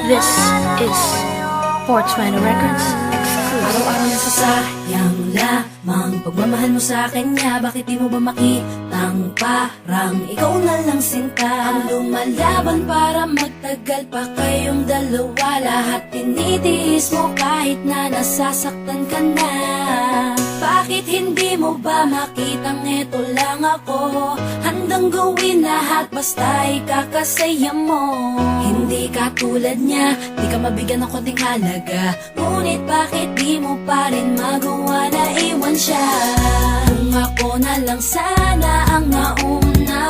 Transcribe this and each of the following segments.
This is 420 Records exclusive. Araw-araw nasasayang lamang pagmamahal mo sa kanya. Bakit di mo ba makitang parang ikaw na lang sinta ang lumalaban para magtagal pa kayong dalawa? Lahat tinitiis mo kahit na nasasaktan ka na. Bakit hindi mo ba makitang eto lang ako? Handang gawin lahat basta ikakasaya mo. Hindi ka tulad niya, di ka mabigyan ng konting halaga. Ngunit bakit di mo pa rin magawa na iwan siya? Kung ako na lang sana ang nauna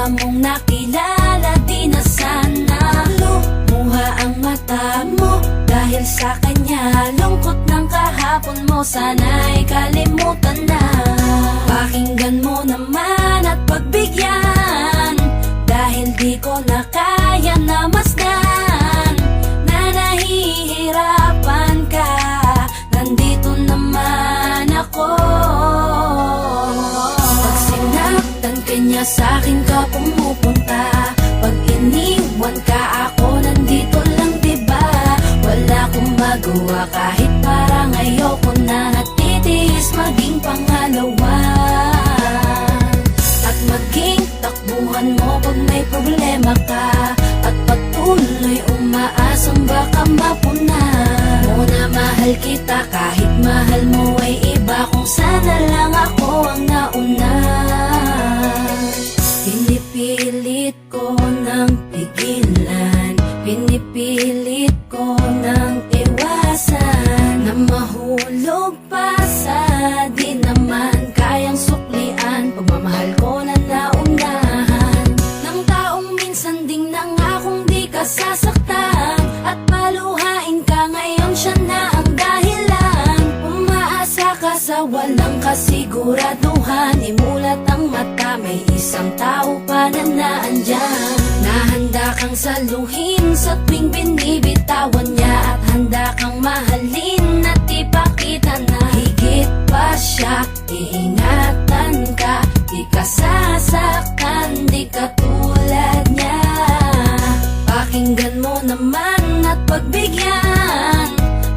mong nakilala, di na sana lumuha ang mata mo dahil sa kanya. Lungkot ng kahapon mo, sana'y kalimutan na. Pakinggan mo naman at pagbigyan, dahil di ko na kaya na masdan na nahihirapan ka. Nandito naman ako. Pag sinaktan ka niya, sa'kin ka pumupunta. Pag iniwan ka, ako nandito lang, diba? Wala akong magawa kahit parang ayoko na. Natitiis maging pangalawa at maging takbuhan mo pag may problema ka, at patuloy umaasang baka mapuna mo na mahal kita kahit mahal mo ay iba. Kung sana lang ako ang nauna. Pinipilit ko ng pigilan, pinipilit ko ng iwasan na mahulog pa sa di naman kayang suklian. Pagmamahal ko na naunahan ng taong minsan ding nangakong di ka sasaktan, at paluhain ka ngayon, siya na ang dahilan. Umaasa ka sa walang kasiguraduhan, imulat ang mata, may isang tao pa na naandyan. Nahanda kang saluhin sa tuwing binibitawan niya, at handa kang mahalin at ipakita na higit pa siya. Iingatan ka, di ka sasaktan, di ka tulad niya. Pakinggan mo naman at pagbigyan,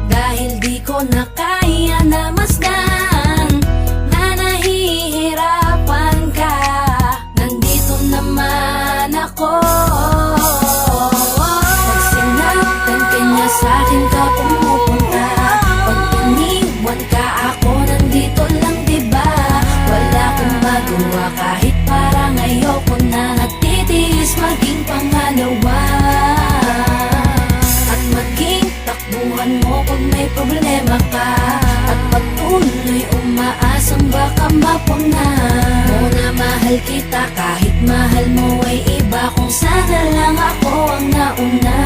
dahil di ko na kaya na masdan na nahihirapan ka. Nandito naman ako. Pag sinaktan ka niya, sa'kin ka pumupunta. Pag iniwan ka, ako nandito lang, diba? Wala akong magawa kahit parang ayoko na. Natitiis maging pangalawa at maging takbuhan mo pag may problema ka, at patuloy umaasang baka mapuna mo na mahal kita kahit mahal mo ay iba. Kung sana lang ako ang nauna.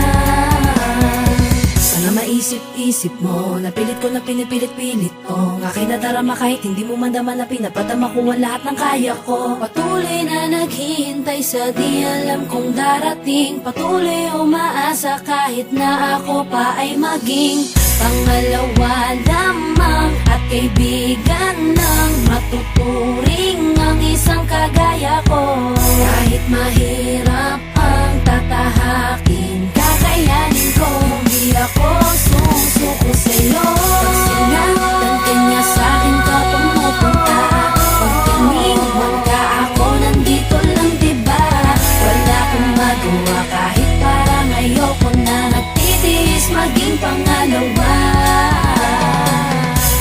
Sana maisip-isip mo, napilit ko na pinipilit-pilit ko. Ang aking nadarama kahit hindi mo mandama na pinapadama ko ang lahat ng kaya ko. Patuloy na naghihintay sa di alam kung darating. Patuloy umaasa kahit na ako pa ay maging pangalawa lamang, at kaibigan ng matuturing ang isang kagaya ko. Kahit mahirap ang tatahakin, kakayanin ko. Hindi ako susuko sa'yo. Pag sinaktan ka niya, sa'kin ka pumupunta. Pag iniwan ka, ako nandito lang, diba? Wala akong magawa kahit parang ayoko na. Natitiis maging pangalawa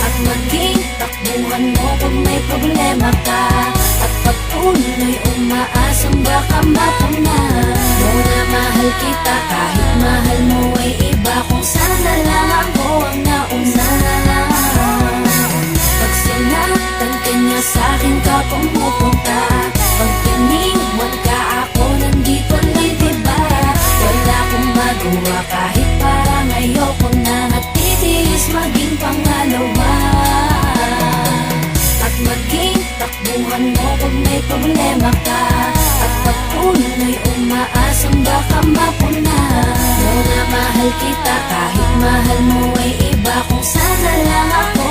at maging takbuhan mo pag may problema ka, at patuloy umaasang baka mapuna mo na mahal kita kahit mahal mo ay iba. Kung sana lang ako ang nauna. Pag sinaktan ka niya, sa'kin ka pumupunta. Pag iniwan ka, ako nandito lang, diba? Wala akong magawa kahit parang ayoko na. Natitiis maging pangalawa at maging takbuhan mo pag may problema ka, at patuloy umaasang baka mapuna mo na mahal kita kahit mahal mo ay iba. Kung sana lang ako